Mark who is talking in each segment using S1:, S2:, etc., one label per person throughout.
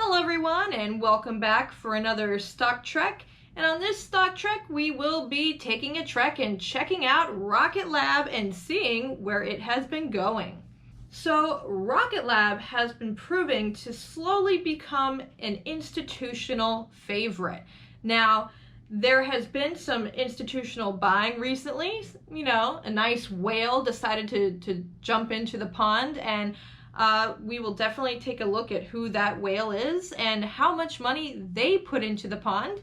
S1: Hello everyone and welcome back for another Stock Trek. And on this Stock Trek we will be taking a trek and checking out Rocket Lab and seeing where it has been going. So Rocket Lab has been proving to slowly become an institutional favorite. Now, there has been some institutional buying recently. A nice whale decided to jump into the pond, and we will definitely take a look at who that whale is and how much money they put into the pond.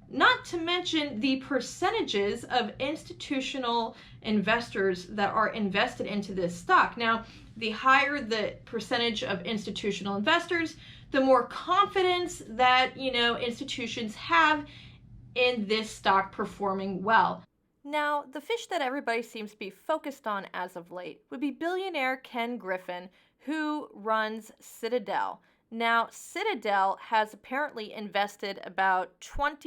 S1: Not to mention the percentages of institutional investors that are invested into this stock. Now, the higher the percentage of institutional investors, the more confidence that, institutions have in this stock performing well. Now, the fish that everybody seems to be focused on as of late would be billionaire Ken Griffin, who runs Citadel. Now, Citadel has apparently invested about a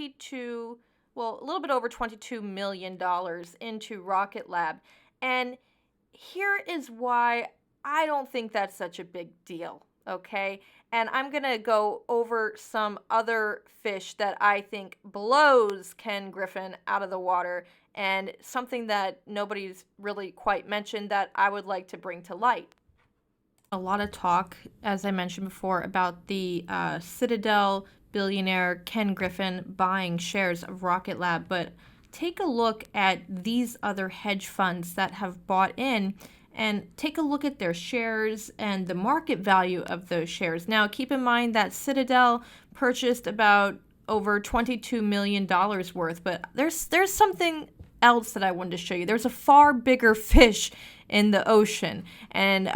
S1: little bit over $22 million into Rocket Lab. And here is why I don't think that's such a big deal, okay? And I'm going to go over some other fish that I think blows Ken Griffin out of the water, and something that nobody's really quite mentioned that I would like to bring to light. A lot of talk, as I mentioned before, about the Citadel billionaire Ken Griffin buying shares of Rocket Lab, but take a look at these other hedge funds that have bought in and take a look at their shares and the market value of those shares. Now, keep in mind that Citadel purchased about over $22 million worth, but there's something else that I wanted to show you. There's a far bigger fish in the ocean, and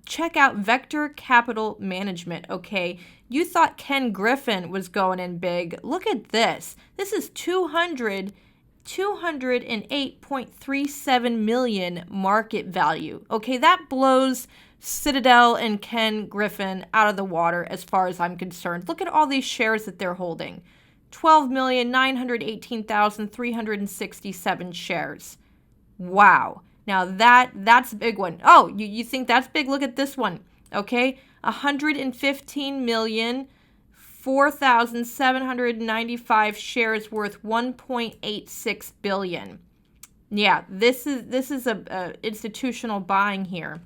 S1: check out Vector Capital Management, okay? You thought Ken Griffin was going in big. Look at this. This is 208.37 million market value. Okay, that blows Citadel and Ken Griffin out of the water as far as I'm concerned. Look at all these shares that they're holding. 12,918,367 shares. Wow. Now that's a big one. Oh, you think that's big? Look at this one. Okay, 115,004,795 shares worth 1.86 billion. Yeah, this is a institutional buying here.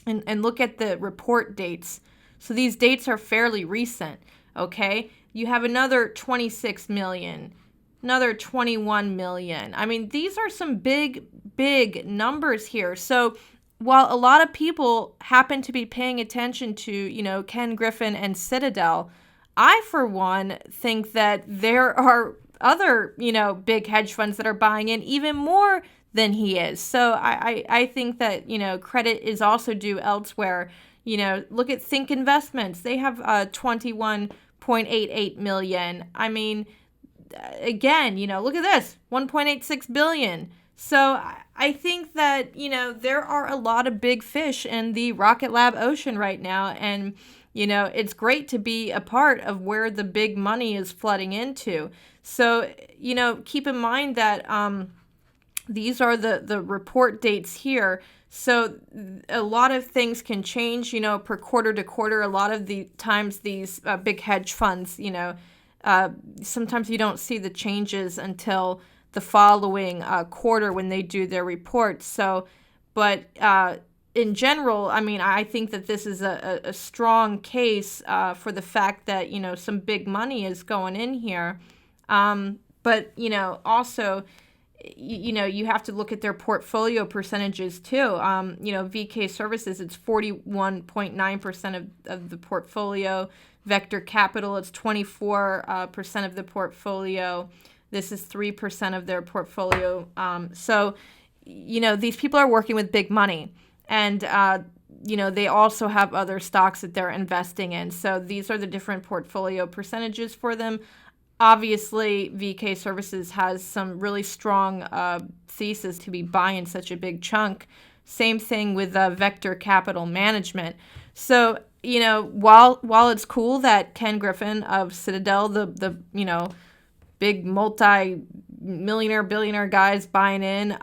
S1: And look at the report dates. So these dates are fairly recent, okay? You have another 26 million, another 21 million. I mean, these are some big numbers here. So while a lot of people happen to be paying attention to, Ken Griffin and Citadel, I, for one, think that there are other, big hedge funds that are buying in even more than he is. So I think that, credit is also due elsewhere. Look at Think Investments. They have 21.88 million. I mean, again, look at this, 1.86 billion. So I think that, there are a lot of big fish in the Rocket Lab ocean right now. And, it's great to be a part of where the big money is flooding into. So, keep in mind that these are the report dates here. So a lot of things can change, per quarter to quarter. A lot of the times these big hedge funds, sometimes you don't see the changes until the following quarter when they do their reports. So, but in general, I mean, I think that this is a strong case for the fact that, some big money is going in here. But, also, you have to look at their portfolio percentages too. VK Services, it's 41.9% of the portfolio. Vector Capital, it's 24% of the portfolio. This is 3% of their portfolio. So, these people are working with big money. And, they also have other stocks that they're investing in. So these are the different portfolio percentages for them. Obviously, VK Services has some really strong thesis to be buying such a big chunk. Same thing with Vector Capital Management. So, while it's cool that Ken Griffin of Citadel, the big multi-millionaire, billionaire guys buying in,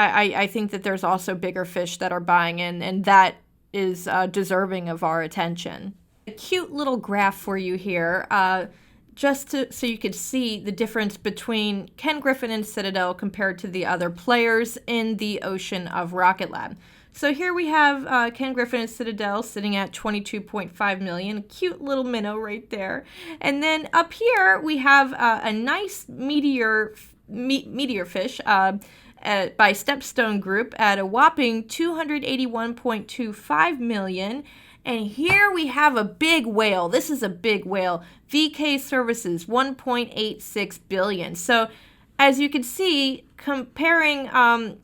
S1: I think that there's also bigger fish that are buying in, and that is deserving of our attention. A cute little graph for you here, so you could see the difference between Ken Griffin and Citadel compared to the other players in the ocean of Rocket Lab. So here we have Ken Griffin and Citadel sitting at 22.5 million, cute little minnow right there. And then up here we have a nice meteor fish by Stepstone Group at a whopping 281.25 million. And here we have a big whale. This is a big whale. VK Services, 1.86 billion. So as you can see, comparing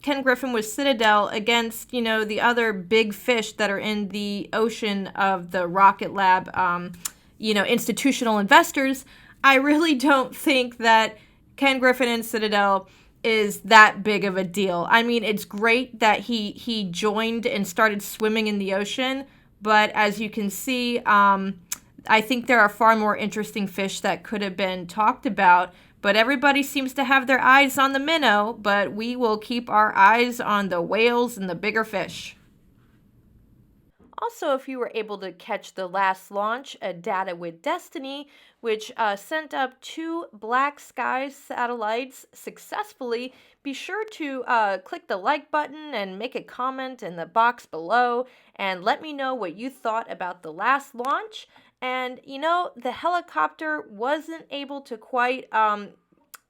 S1: Ken Griffin with Citadel against, the other big fish that are in the ocean of the Rocket Lab, institutional investors, I really don't think that Ken Griffin and Citadel is that big of a deal. I mean, it's great that he joined and started swimming in the ocean, but as you can see, I think there are far more interesting fish that could have been talked about. But everybody seems to have their eyes on the minnow, but we will keep our eyes on the whales and the bigger fish. Also, if you were able to catch the last launch, a Data with Destiny, which sent up 2 Black Sky satellites successfully, be sure to click the like button and make a comment in the box below and let me know what you thought about the last launch. And, the helicopter wasn't able to quite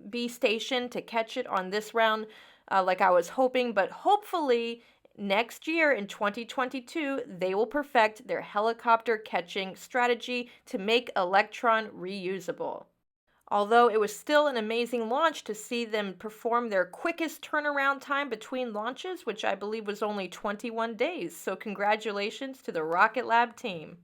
S1: be stationed to catch it on this round like I was hoping, but hopefully next year in 2022, they will perfect their helicopter catching strategy to make Electron reusable. Although it was still an amazing launch to see them perform their quickest turnaround time between launches, which I believe was only 21 days. So congratulations to the Rocket Lab team.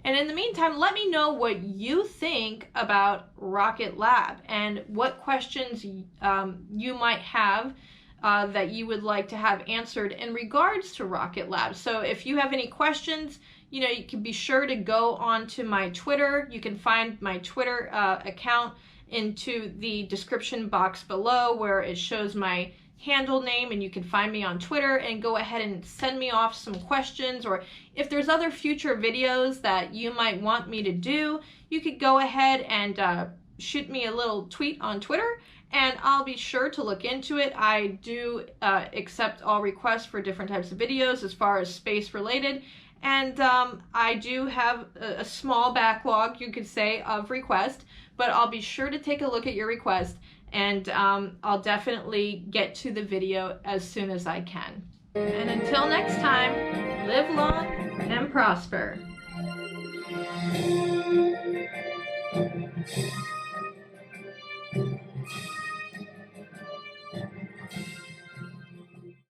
S1: And in the meantime, let me know what you think about Rocket Lab and what questions you might have that you would like to have answered in regards to Rocket Lab. So if you have any questions, you can be sure to go on to my Twitter. You can find my Twitter account into the description box below where it shows my handle name, and you can find me on Twitter and go ahead and send me off some questions, or if there's other future videos that you might want me to do, you could go ahead and shoot me a little tweet on Twitter and I'll be sure to look into it. I do accept all requests for different types of videos as far as space related, and I do have a small backlog, you could say, of requests, but I'll be sure to take a look at your request, and I'll definitely get to the video as soon as I can. And until next time, live long and prosper.